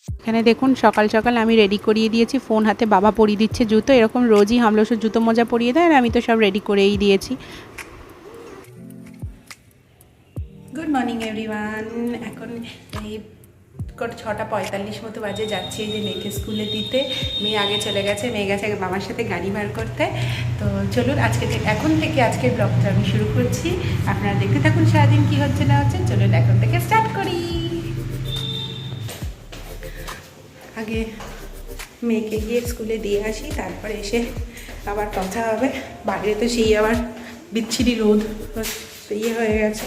এখানে দেখুন সকাল সকাল আমি রেডি করিয়ে দিয়েছি, ফোন হাতে বাবা পরিয়ে দিচ্ছে জুতো। এরকম রোজই হামলসের জুতো মোজা পরিয়ে দেয়, আর আমি তো সব রেডি করেই দিয়েছি। Good morning everyone. এখন এই 6:45 মতো বাজে, যাচ্ছি এই যে মেয়েকে স্কুলে দিতে। মেয়ে আগে চলে গেছে, মেয়ে গেছে আগে বাবার সাথে গাড়ি বার করতে। তো চলুন এখন থেকে আজকের ব্লগটা আমি শুরু করছি। আপনারা দেখতে থাকুন সারাদিন কী হচ্ছে না হচ্ছে। চলুন এখন থেকে স্টার্ট করি। আগে মেয়েকে গিয়ে স্কুলে দিয়ে আসি, তারপরে এসে আবার কথা হবে। বাইরে তো সেই আবার বিচ্ছিরি রোদ ইয়ে হয়ে গেছে,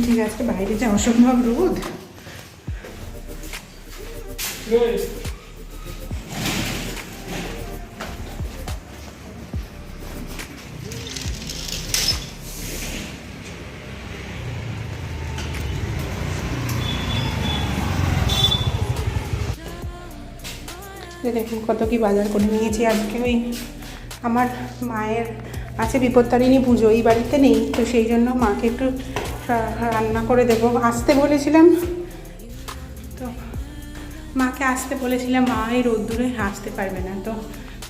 ঠিক আছে। বাইরে যে অসম্ভব রোদ। দেখুন কত কি বাজার করে নিয়েছি আজকে। ওই আমার মায়ের আছে বিপত্তারিণী পুজো, এই বাড়িতে নেই, তো সেই জন্য মাকে একটু রান্না করে দেবো। আসতে বলেছিলাম, তো মাকে আসতে বলেছিলাম, মা এই রোদ্দুরে আসতে পারবে না, তো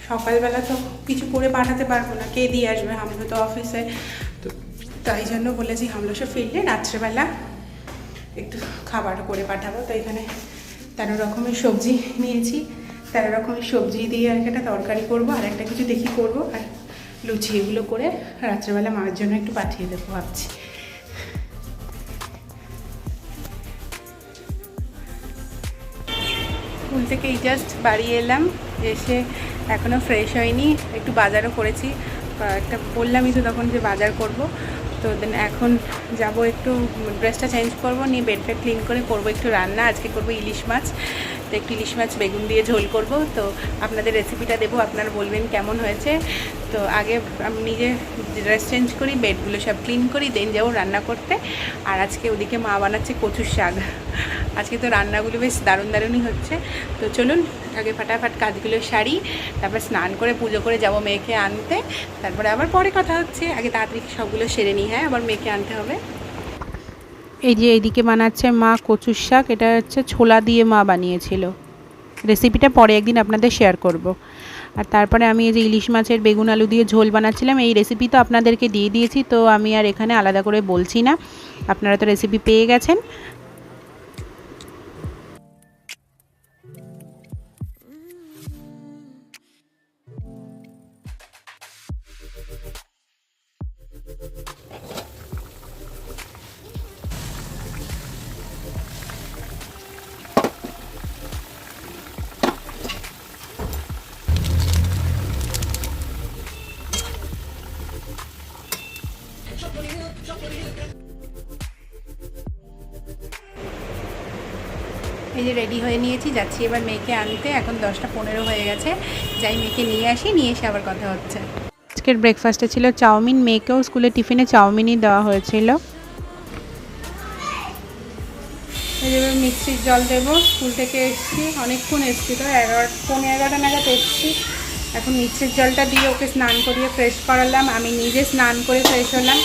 সকালবেলা তো কিছু করে পাঠাতে পারবো না, কে দিয়ে আসবে, আমরা তো অফিসে। তো তাই জন্য বলেছি হামলসে ফিরলে রাত্রেবেলা একটু খাবার করে পাঠাবো। তো এখানে 13 রকমের সবজি নিয়েছি, 13 রকমের সবজি দিয়ে আর একটা তরকারি করবো, আর একটা কিছু দেখি করবো, আর লুচি, এগুলো করে রাত্রেবেলা মায়ের জন্য একটু পাঠিয়ে দেবো ভাবছি। স্কুল থেকে এই জাস্ট বাড়ি এলাম, এসে এখনও ফ্রেশ হয়নি, একটু বাজারও করেছি। একটা বললামই তো তখন যে বাজার করব। তো দেন এখন যাব, একটু ড্রেসটা চেঞ্জ করব, নিয়ে বেডটা ক্লিন করে করব একটু রান্না। আজকে করব ইলিশ মাছ, তো একটু ইলিশ মাছ বেগুন দিয়ে ঝোল করব। তো আপনাদের রেসিপিটা দেবো, আপনারা বলবেন কেমন হয়েছে। তো আগে আমি নিজে ড্রেস চেঞ্জ করি, বেডগুলো সব ক্লিন করি, দেন যাবো রান্না করতে। আর আজকে ওদিকে মা বানাচ্ছে কচুর শাক। আজকে তো রান্নাগুলো বেশ দারুণ দারুণই হচ্ছে। তো চলুন আগে ফাটাফাট কাজগুলো সারি, তারপর স্নান করে পুজো করে যাব মেয়েকে আনতে। তারপরে আবার পরে কথা হচ্ছে, আগে তাড়াতাড়ি সবগুলো সেরে নিই। হ্যাঁ, আবার মেয়েকে আনতে হবে। এই যে এইদিকে বানাচ্ছে মা কচুর শাক, এটা হচ্ছে ছোলা দিয়ে মা বানিয়েছিল। রেসিপিটা পরে একদিন আপনাদের শেয়ার করব। আর তারপরে আমি এই যে ইলিশ মাছের বেগুন আলু দিয়ে ঝোল বানাচ্ছিলাম, এই রেসিপি তো আপনাদেরকে দিয়ে দিয়েছি, তো আমি আর এখানে আলাদা করে বলছি না, আপনারা তো রেসিপি পেয়ে গেছেন। এই যে রেডি হয়ে নিয়েছি, যাচ্ছি এবার মেয়েকে আনতে। এখন 10টা 15 হয়ে গেছে, যাই মেয়েকে নিয়ে আসি, নিয়ে এসে আবার কথা হচ্ছে। আজকের ব্রেকফাস্টে ছিল চাউমিন, মেয়েকেও স্কুলে টিফিনে চাউমিনই দেওয়া হয়েছিল। এই যে মিক্সির জল দেবো, স্কুল থেকে এসেছি, অনেকক্ষণ এসেছি, তো 11:15 নাগাদ এসেছি। এখন মিক্সির জলটা দিয়ে ওকে স্নান করিয়ে ফ্রেশ করালাম, আমি নিজে স্নান করে ফ্রেশ হলাম।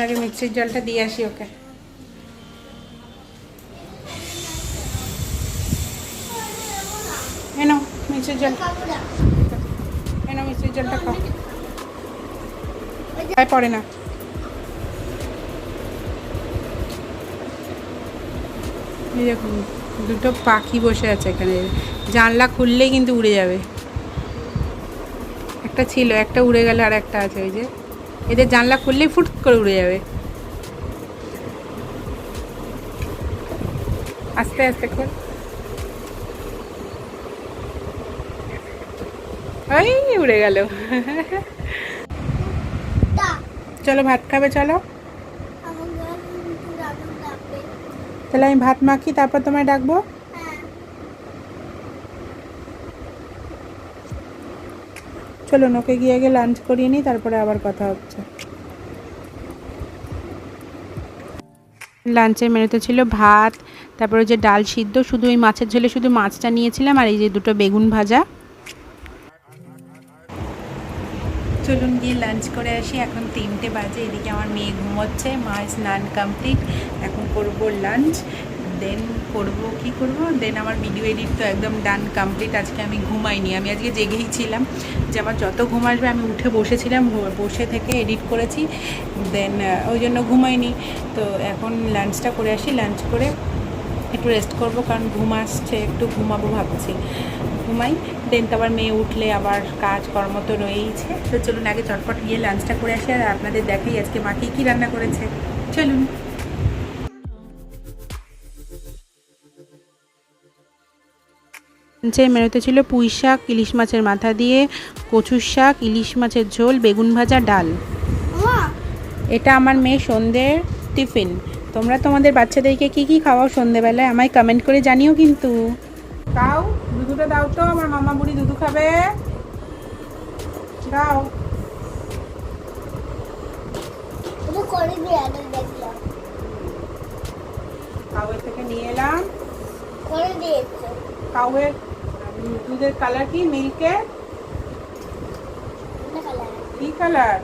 আগে মিক্সির জলটা দিয়ে আসি ওকে। এনো মিক্সির জল, এনো মিক্সির জলটা খাও, পড়ে না। এই দেখুন দুটো পাখি বসে আছে এখানে, জানলা খুললেই কিন্তু উড়ে যাবে। একটা ছিল, একটা উড়ে গেল, আর একটা আছে। ওই যে এদের জানলা খুললেই ফুট করে উড়ে যাবে। আস্তে আস্তে খোল। ওই উড়ে গেল। চলো ভাত খাবে, চলো। তাহলে আমি ভাত মাখি, তারপর তোমায় ডাকবো। চলো ওকে গিয়ে আগে লাঞ্চ করিয়ে নিই, তারপরে আবার কথা হচ্ছে। লাঞ্চের মেনুতে ছিল ভাত, তারপরে যে ডাল সিদ্ধ, শুধু ওই মাছের ঝোলে শুধু মাছটা নিয়েছিলাম, আর এই যে দুটো বেগুন ভাজা। চলুন গিয়ে লাঞ্চ করে আসি। এখন 3টে বাজে, এদিকে আমার মেয়ে ঘুমোচ্ছে, মায়ের স্নান কমপ্লিট, এখন করব লাঞ্চ, দেন দেন আমার ভিডিও এডিট তো একদম ডান কমপ্লিট। আজকে আমি ঘুমাইনি, আমি আজকে জেগেই ছিলাম, যে আমার যত ঘুম আসবে আমি উঠে বসেছিলাম, বসে থেকে এডিট করেছি, দেন ওই জন্য ঘুমাইনি। তো এখন লাঞ্চটা করে আসি, লাঞ্চ করে একটু রেস্ট করব, কারণ ঘুম আসছে, একটু ঘুমাবো ভাবছি, ঘুমাই, দেন তো আবার মেয়ে উঠলে আবার কাজকর্ম তো রয়েইছে। তো চলুন আগে চটপট গিয়ে লাঞ্চটা করে আসি, আর আপনাদের দেখাই আজকে মা কী রান্না করেছে। চলুন। লাঞ্চের মেনুতে ছিল পুঁই শাক, ইলিশ মাছের মাথা দিয়ে, কচুর শাক, ইলিশ মাছের ঝোল, বেগুন ভাজা, ডাল। এটা আমার মেয়ে সন্ধ্যের টিফিন। তোমরা তোমাদের বাচ্চাদেরকে কী কী খাওয়াও সন্ধ্যেবেলায় আমায় কমেন্ট করে জানিও কিন্তু। দাও দুধুটা দাও তো, আমার মামা বুড়ি দুধু খাবে, দাও। কাউয়ের থেকে নিয়ে এলাম, কাউয়ের দুধের কালার কি? মিল্কের কি কালার?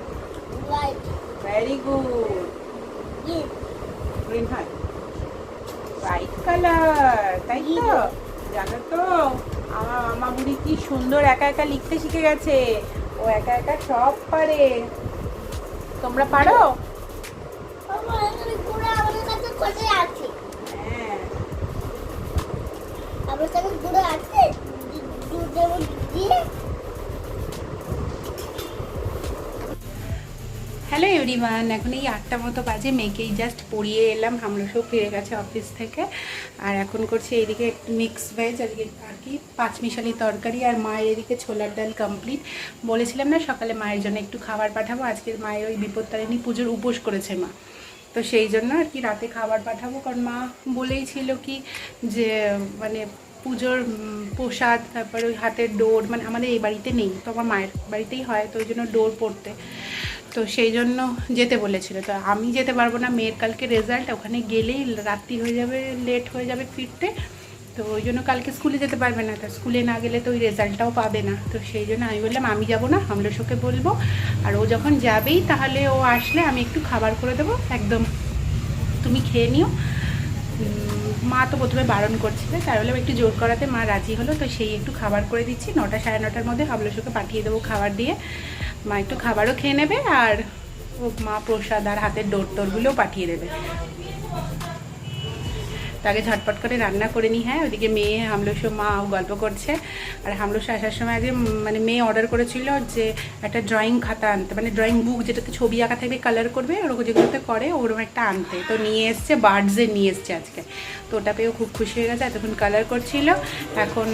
ভেরি গুড, গ্রিন হয়, হোয়াইট কালার, তাই তো? জানো তো আমার মামা বুড়ি কি সুন্দর একা একা লিখতে শিখে গেছে, ও একা একা সব পারে। তোমরা পারো? হ্যালো এভরিওয়ান, এখন এই 8টা মতো বাজে, মেয়েকেই জাস্ট পড়িয়ে এলাম, আমরা সব ফিরে গেছে অফিস থেকে, আর এখন করছি এইদিকে মিক্স ভেজ আর কি পাঁচমিশালি তরকারি, আর মায়ের এদিকে ছোলার ডাল কমপ্লিট। বলেছিলাম না সকালে মায়ের জন্য একটু খাবার পাঠাবো, আজকে মায়ের ওই বিপত্তারিণী পুজোর উপোস করেছে মা, তো সেই জন্য আর কি রাতে খাবার পাঠাবো, কারণ মা বলেই ছিল কি যে মানে পুজোর প্রসাদ, তারপরে ওই হাতের ডোর, মানে আমাদের এই বাড়িতে নেই, তো আমার মায়ের বাড়িতেই হয়, তো ওই জন্য ডোর পড়তে, তো সেই জন্য যেতে বলেছিল। তো আমি যেতে পারবো না, মেয়ের কালকে রেজাল্ট, ওখানে গেলেই রাত্রি হয়ে যাবে, লেট হয়ে যাবে ফিরতে, তো ওই জন্য কালকে স্কুলে যেতে পারবে না, তো স্কুলে না গেলে তো ওই রেজাল্টটাও পাবে না, তো সেই জন্য আমি বললাম আমি যাব না, হামলেশোকে বলবো, আর ও যখন যাবেই তাহলে ও আসলে আমি একটু খাবার করে দেবো, একদম তুমি খেয়ে নিও। মা তো প্রথমে বারণ করছিল, তাই বললাম একটু জোর করাতে মা রাজি হলো, তো সেই একটু খাবার করে দিচ্ছি, 9টা সাড়ে 9টার মধ্যে হামলেশোকে পাঠিয়ে দেবো খাবার দিয়ে, মা একটু খাবারও খেয়ে নেবে, আর ও মা প্রসাদ আর হাতের ডোরগুলোও পাঠিয়ে দেবে। তাকে ঝটপট করে রান্না করে নিই। হ্যাঁ, ওইদিকে মেয়ে হামলুসো মা গল্প করছে, আর হামলুসো আসার সময় আগে মানে মেয়ে অর্ডার করেছিল যে একটা ড্রয়িং খাতা আনতে, মানে ড্রয়িং বুক যেটাতে ছবি আঁকা থাকবে, কালার করবে, ওরকম যেগুলোতে করে ওরকম একটা আনতে, তো নিয়ে এসছে, বার্ডসের নিয়ে এসছে আজকে, তো ওটা পেয়েও খুব খুশি হয়ে গেছে, এতক্ষণ কালার করছিল, এখন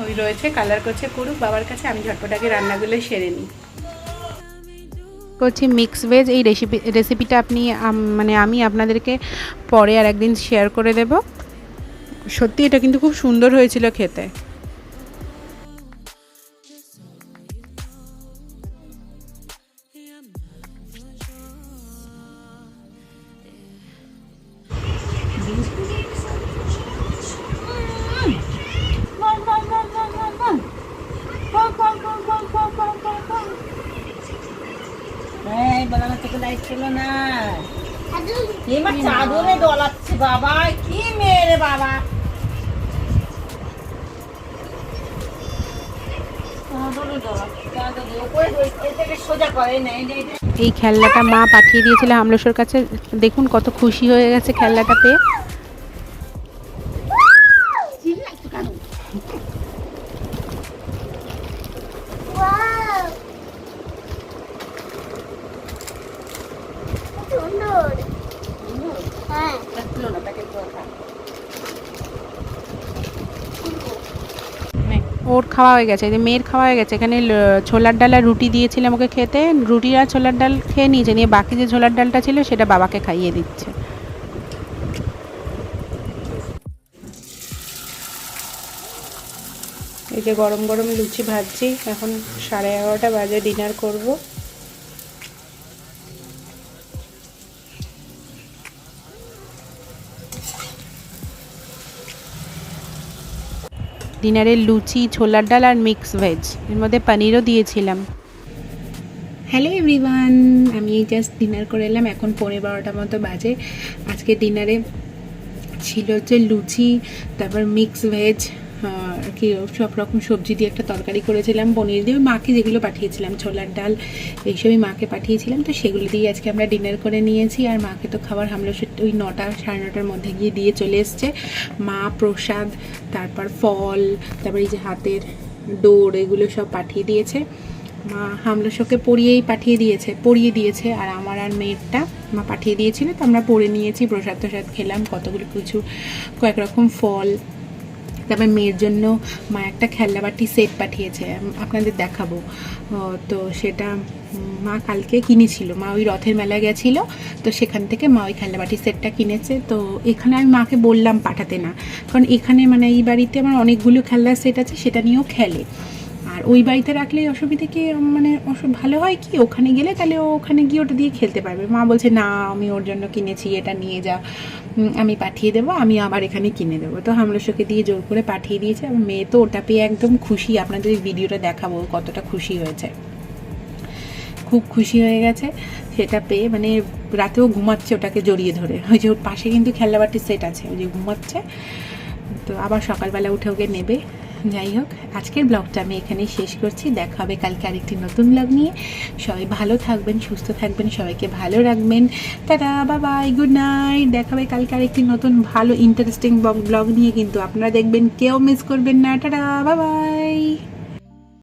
ওই রয়েছে কালার করছে, করুক বাবার কাছে, আমি ঝটপট আগে রান্নাগুলো সেরে নিই। করছি মিক্স ভেজ, এই রেসিপিটা আমি আপনাদেরকে পরে আর একদিন শেয়ার করে দেব। সত্যি এটা কিন্তু খুব সুন্দর হয়েছিল খেতে। লাইট ছিল না, এবার চাদরে ডলাচ্ছে বাবা, কি মেরে বাবা, এই খেলনাটা মা পাঠিয়ে দিয়েছিল হামলসোর কাছে, দেখুন কত খুশি হয়ে গেছে খেলনাটা পেয়ে। ওর খাওয়া হয়ে গেছে, মেয়ের খাওয়া হয়ে গেছে, এখানে ছোলার ডাল আর রুটি দিয়েছিলাম ওকে খেতে, রুটি আর ছোলার ডাল খেয়ে নিয়েছে, নিয়ে বাকি যে ছোলার ডালটা ছিল সেটা বাবাকে খাইয়ে দিচ্ছে। এই যে গরম গরম লুচি ভাজছি, এখন 11:30 বাজে, ডিনার করব। ডিনারে লুচি, ছোলার ডাল আর মিক্স ভেজ, এর মধ্যে পনিরও দিয়েছিলাম। হ্যালো এভরিওয়ান, আমি জাস্ট ডিনার করে এলাম, এখন 11:15 মতো বাজে। আজকে ডিনারে ছিল হচ্ছে লুচি, তারপর মিক্স ভেজ, কি সব রকম সবজি দিয়ে একটা তরকারি করেছিলাম, পনির দিয়ে, মাকে যেগুলো পাঠিয়েছিলাম, ছোলার ডাল এইসবই মাকে পাঠিয়েছিলাম, তো সেগুলো দিয়ে আজকে আমরা ডিনার করে নিয়েছি। আর মাকে তো খাবার হামলা ওই 9টা 9:30 মধ্যে গিয়ে দিয়ে চলে এসছে। মা প্রসাদ, তারপর ফল, তারপর এই যে হাতের ডোর, এগুলো সব পাঠিয়ে দিয়েছে। মা হামলশোকে পরিয়ে দিয়েছে, আর আমার আর মেয়েরটা মা পাঠিয়ে দিয়েছিল, তো আমরা পরে নিয়েছি, প্রসাদ খেলাম, কতগুলো কিছু, কয়েক রকম ফল। তারপর মেয়ের জন্য মা একটা খেলনাবাটি সেট পাঠিয়েছে, আপনাদের দেখাবো। তো সেটা মা কালকে কিনেছিল, মা ওই রথের মেলায় গেছিল, তো সেখান থেকে মা ওই খেলনাবাটি সেটটা কিনেছে। তো এখানে আমি মাকে বললাম পাঠাতে না, কারণ এখানে মানে এই বাড়িতে আমার অনেকগুলো খেলনার সেট আছে, সেটা নিয়েও খেলে। আর ওই বাড়িতে রাখলে অসুবিধে কি, মানে ভালো হয় কি, ওখানে গেলে তাহলে ও ওখানে গিয়ে ওটা দিয়ে খেলতে পারবে। মা বলছে না, আমি ওর জন্য কিনেছি, এটা নিয়ে যা, আমি পাঠিয়ে দেবো, আমি আবার এখানে কিনে দেবো। তো হামলশোকে দিয়ে জোর করে পাঠিয়ে দিয়েছে। আমার মেয়ে তো ওটা পেয়ে একদম খুশি, আপনাদের এই ভিডিওটা দেখাবো কতটা খুশি হয়েছে, খুব খুশি হয়ে গেছে সেটা পেয়ে। মানে রাতেও ঘুমাচ্ছে ওটাকে জড়িয়ে ধরে, ওই যে ওর পাশে কিন্তু খেলনাবাটির সেট আছে, ওই যে ঘুমাচ্ছে। তো আবার সকালবেলা উঠে ওকে নেবে। যাই হোক, আজকের ব্লগটা আমি এখানেই শেষ করছি, দেখা হবে কালকে আরেকটি নতুন ব্লগ নিয়ে। সবাই ভালো থাকবেন, সুস্থ থাকবেন, সবাইকে ভালো রাখবেন। Tata, bye bye, good night. দেখা হবে কালকে আরেকটি নতুন ভালো ইন্টারেস্টিং ব্লগ নিয়ে, কিন্তু আপনারা দেখবেন, কেউ মিস করবেন না। Tata, bye bye.